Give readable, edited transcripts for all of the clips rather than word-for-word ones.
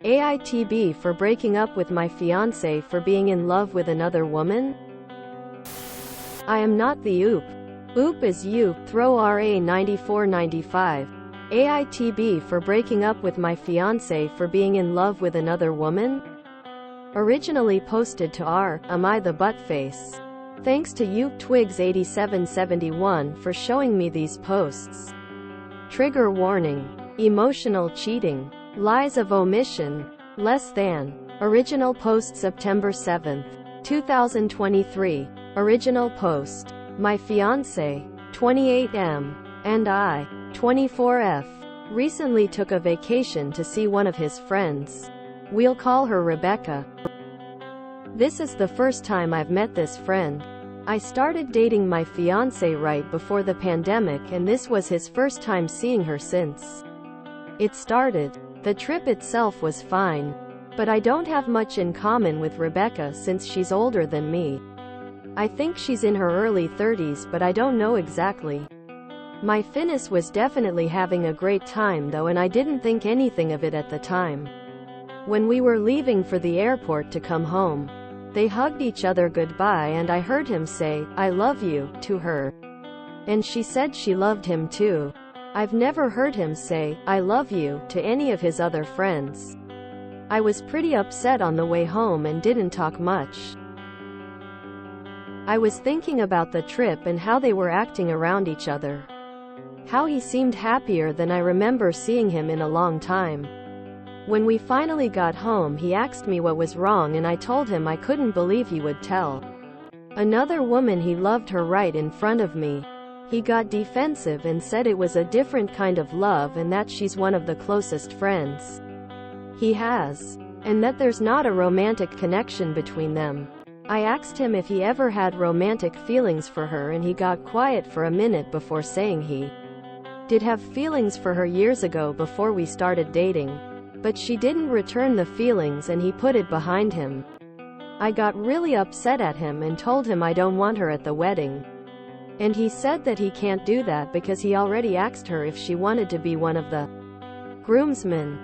AITB for breaking up with my fiance for being in love with another woman? I am not the oop. Oop is you, throw RA 9495. AITB for breaking up with my fiance for being in love with another woman? Originally posted to r, am I the buttface? Thanks to you, Twigs8771 for showing me these posts. Trigger warning. Emotional cheating. Lies of omission. Less than. Original post September 7, 2023. Original post. My fiance, 28M, and I, 24F, recently took a vacation to see one of his friends. We'll call her Rebecca. This is the first time I've met this friend. I started dating my fiance right before the pandemic, and this was his first time seeing her since it started. The trip itself was fine, but I don't have much in common with Rebecca since she's older than me. I think she's in her early 30s, but I don't know exactly. My finis was definitely having a great time though, and I didn't think anything of it at the time. When we were leaving for the airport to come home, they hugged each other goodbye, and I heard him say, "I love you," to her. And she said she loved him too. I've never heard him say, "I love you," to any of his other friends. I was pretty upset on the way home and didn't talk much. I was thinking about the trip and how they were acting around each other. How he seemed happier than I remember seeing him in a long time. When we finally got home, he asked me what was wrong, and I told him I couldn't believe he would tell another woman he loved her right in front of me. He got defensive and said it was a different kind of love and that she's one of the closest friends he has, and that there's not a romantic connection between them. I asked him if he ever had romantic feelings for her, and he got quiet for a minute before saying he did have feelings for her years ago before we started dating, but she didn't return the feelings and he put it behind him. I got really upset at him and told him I don't want her at the wedding. And he said that he can't do that because he already asked her if she wanted to be one of the groomsmen.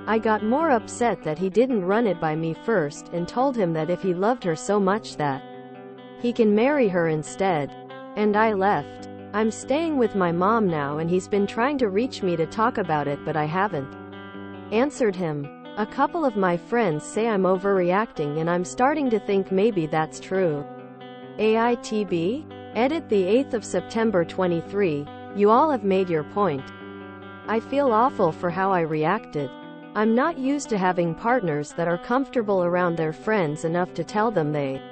I got more upset that he didn't run it by me first, and told him that if he loved her so much that he can marry her instead. And I left. I'm staying with my mom now, and he's been trying to reach me to talk about it, but I haven't answered him. A couple of my friends say I'm overreacting, and I'm starting to think maybe that's true. AITB? Edit the 8th of September 23. You all have made your point. I feel awful for how I reacted. I'm not used to having partners that are comfortable around their friends enough to tell them they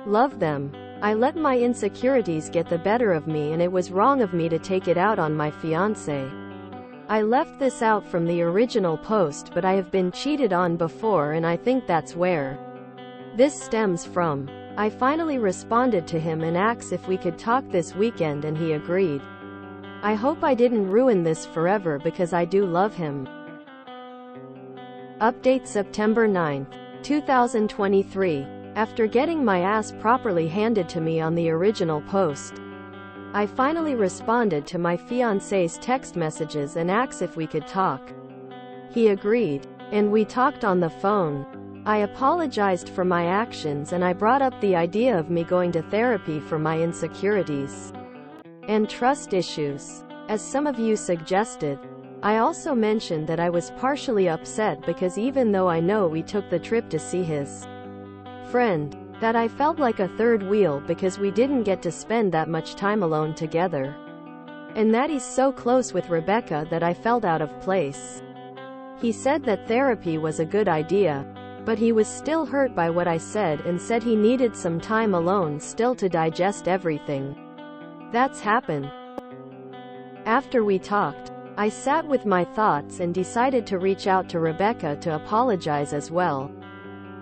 love them. I let my insecurities get the better of me, and it was wrong of me to take it out on my fiance. I left this out from the original post, but I have been cheated on before, and I think that's where this stems from. I finally responded to him and asked if we could talk this weekend, and he agreed. I hope I didn't ruin this forever because I do love him. Update September 9, 2023. After getting my ass properly handed to me on the original post, I finally responded to my fiance's text messages and asked if we could talk. He agreed, and we talked on the phone. I apologized for my actions, and I brought up the idea of me going to therapy for my insecurities and trust issues, as some of you suggested. I also mentioned that I was partially upset because even though I know we took the trip to see his friend, that I felt like a third wheel because we didn't get to spend that much time alone together. And that he's so close with Rebecca that I felt out of place. He said that therapy was a good idea, but he was still hurt by what I said and said he needed some time alone still to digest everything that's happened. After we talked, I sat with my thoughts and decided to reach out to Rebecca to apologize as well.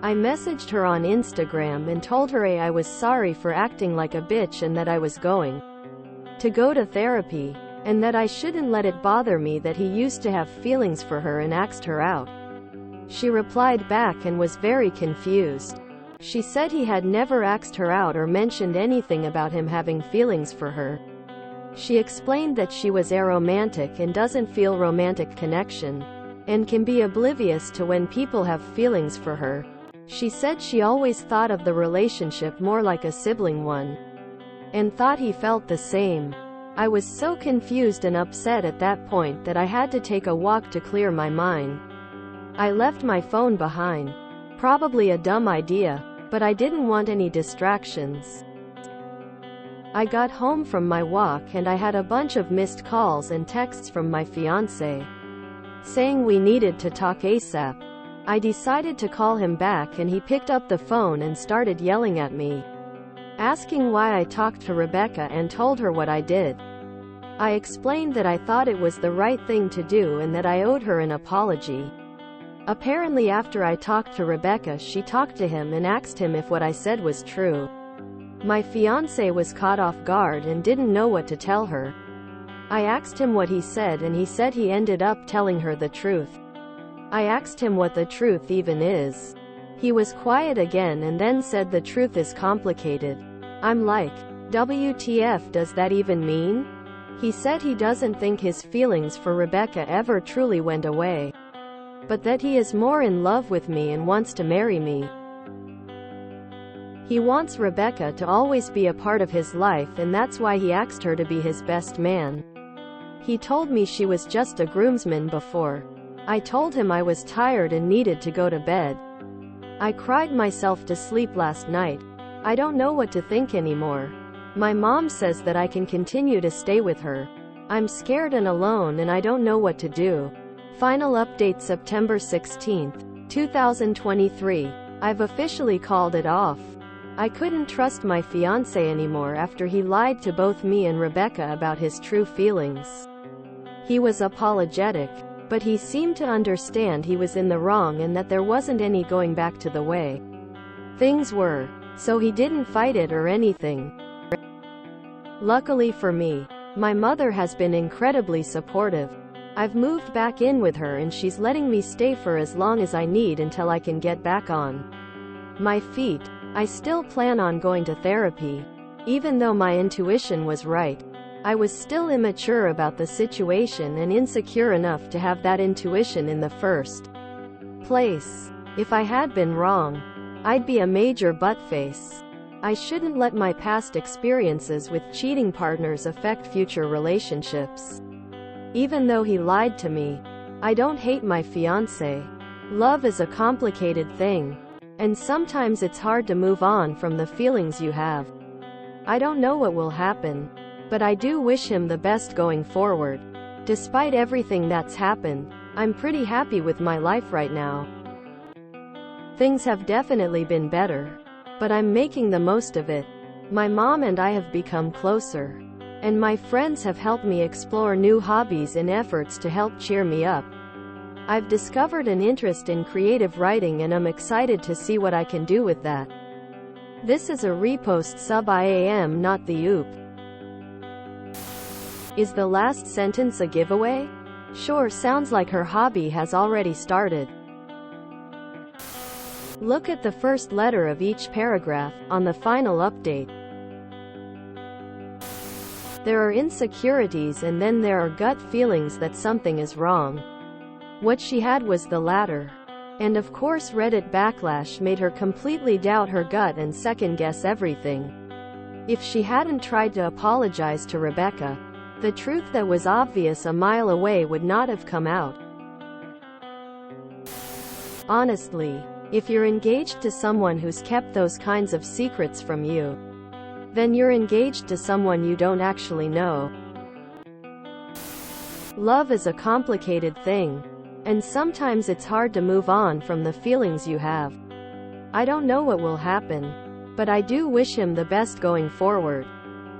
I messaged her on Instagram and told her I was sorry for acting like a bitch and that I was going to go to therapy, and that I shouldn't let it bother me that he used to have feelings for her, and asked her out. She replied back and was very confused. She said he had never asked her out or mentioned anything about him having feelings for her. She explained that she was aromantic and doesn't feel romantic connection. and can be oblivious to when people have feelings for her. She said she always thought of the relationship more like a sibling one, and thought he felt the same. I was so confused and upset at that point that I had to take a walk to clear my mind. I left my phone behind. Probably a dumb idea, but I didn't want any distractions. I got home from my walk and I had a bunch of missed calls and texts from my fiance, saying we needed to talk ASAP. I decided to call him back and he picked up the phone and started yelling at me, asking why I talked to Rebecca and told her what I did. I explained that I thought it was the right thing to do and that I owed her an apology. Apparently after I talked to Rebecca, she talked to him and asked him if what I said was true. My fiance was caught off guard and didn't know what to tell her. I asked him what he said and he said he ended up telling her the truth. I asked him what the truth even is. He was quiet again and then said the truth is complicated. I'm like, WTF does that even mean? He said he doesn't think his feelings for Rebecca ever truly went away, but that he is more in love with me and wants to marry me. He wants Rebecca to always be a part of his life and that's why he asked her to be his best man. He told me she was just a groomsman before. I told him I was tired and needed to go to bed. I cried myself to sleep last night. I don't know what to think anymore. My mom says that I can continue to stay with her. I'm scared and alone and I don't know what to do. Final update September 16, 2023. I've officially called it off. I couldn't trust my fiancé anymore after he lied to both me and Rebecca about his true feelings. He was apologetic, but he seemed to understand he was in the wrong and that there wasn't any going back to the way things were, so he didn't fight it or anything. Luckily for me, my mother has been incredibly supportive. I've moved back in with her and she's letting me stay for as long as I need until I can get back on my feet. I still plan on going to therapy. Even though my intuition was right, I was still immature about the situation and insecure enough to have that intuition in the first place. If I had been wrong, I'd be a major buttface. I shouldn't let my past experiences with cheating partners affect future relationships. Even though he lied to me, I don't hate my fiancé. Love is a complicated thing, and sometimes it's hard to move on from the feelings you have. I don't know what will happen, but I do wish him the best going forward. Despite everything that's happened, I'm pretty happy with my life right now. Things have definitely been better, but I'm making the most of it. My mom and I have become closer, and my friends have helped me explore new hobbies in efforts to help cheer me up. I've discovered an interest in creative writing and I'm excited to see what I can do with that. This is a repost sub IAM, not the oop. Is the last sentence a giveaway? Sure, sounds like her hobby has already started. Look at the first letter of each paragraph on the final update. There are insecurities and then there are gut feelings that something is wrong. What she had was the latter. And of course Reddit backlash made her completely doubt her gut and second-guess everything. If she hadn't tried to apologize to Rebecca, the truth that was obvious a mile away would not have come out. Honestly, if you're engaged to someone who's kept those kinds of secrets from you, then you're engaged to someone you don't actually know. Love is a complicated thing, and sometimes it's hard to move on from the feelings you have. I don't know what will happen, but I do wish him the best going forward.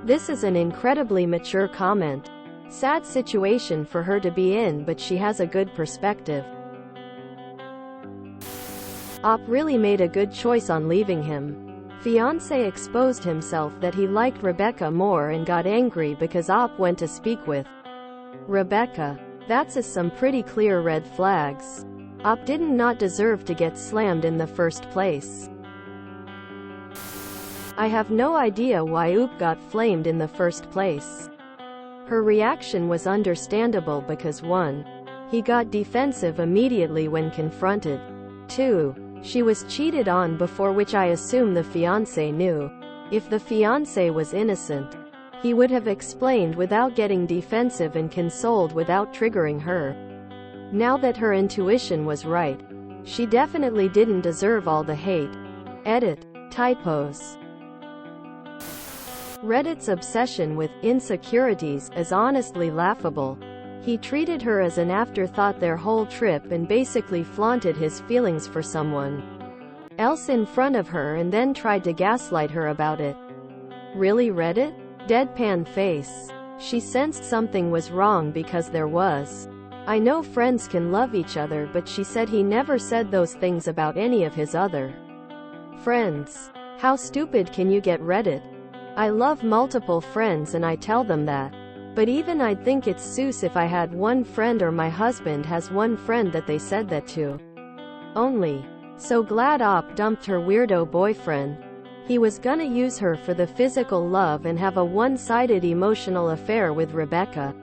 This is an incredibly mature comment. Sad situation for her to be in, but she has a good perspective. Op really made a good choice on leaving him. Fiancé exposed himself that he liked Rebecca more and got angry because Op went to speak with Rebecca. That's some pretty clear red flags. Op did not deserve to get slammed in the first place. I have no idea why Oop got flamed in the first place. Her reaction was understandable because 1. He got defensive immediately when confronted. 2. She was cheated on before, which I assume the fiancé knew. If the fiancé was innocent, he would have explained without getting defensive and consoled without triggering her. Now that her intuition was right, she definitely didn't deserve all the hate. Edit. Typos. Reddit's obsession with insecurities is honestly laughable. He treated her as an afterthought their whole trip and basically flaunted his feelings for someone else in front of her and then tried to gaslight her about it. Really, Reddit? Deadpan face. She sensed something was wrong because there was. I know friends can love each other, but she said he never said those things about any of his other friends. How stupid can you get, Reddit? I love multiple friends and I tell them that. But even I'd think it's sus if I had one friend or my husband has one friend that they said that to. Only. So glad Op dumped her weirdo boyfriend. He was gonna use her for the physical love and have a one-sided emotional affair with Rebecca.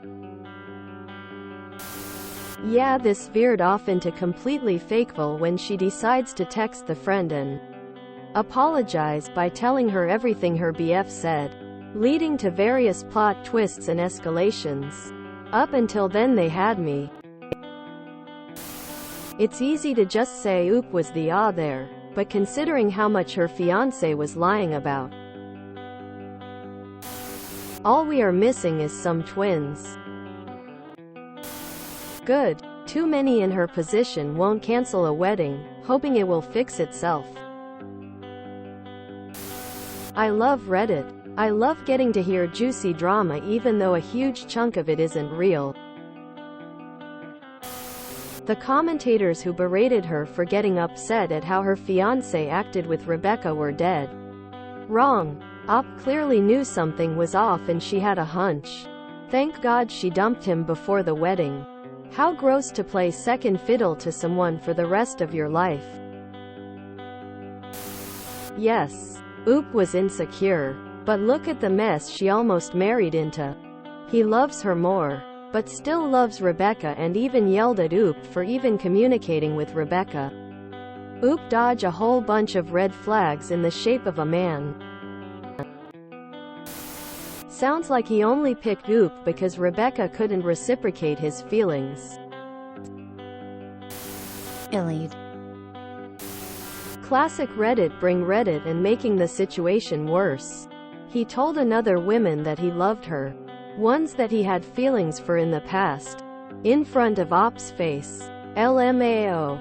Yeah, this veered off into completely fakeful when she decides to text the friend and apologize by telling her everything her BF said, leading to various plot twists and escalations. Up until then they had me. It's easy to just say oop was the there, but considering how much her fiancé was lying about, all we are missing is some twins. Good. Too many in her position won't cancel a wedding, hoping it will fix itself. I love Reddit. I love getting to hear juicy drama even though a huge chunk of it isn't real. The commentators who berated her for getting upset at how her fiancé acted with Rebecca were dead wrong. Op clearly knew something was off and she had a hunch. Thank God she dumped him before the wedding. How gross to play second fiddle to someone for the rest of your life. Yes, Oop was insecure. But look at the mess she almost married into. He loves her more, but still loves Rebecca and even yelled at Oop for even communicating with Rebecca. Oop dodged a whole bunch of red flags in the shape of a man. Sounds like he only picked Oop because Rebecca couldn't reciprocate his feelings. Elite. Classic Reddit, bring Reddit and making the situation worse. He told another woman that he loved her, ones that he had feelings for in the past, in front of Op's face. LMAO.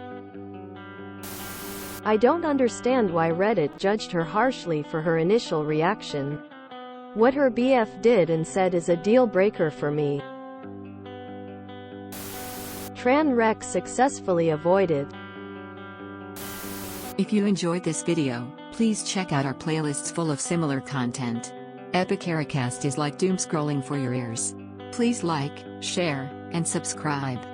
I don't understand why Reddit judged her harshly for her initial reaction. What her BF did and said is a deal breaker for me. Tran wreck successfully avoided. If you enjoyed this video, please check out our playlists full of similar content. Epic Ericast is like doom scrolling for your ears. Please like, share, and subscribe.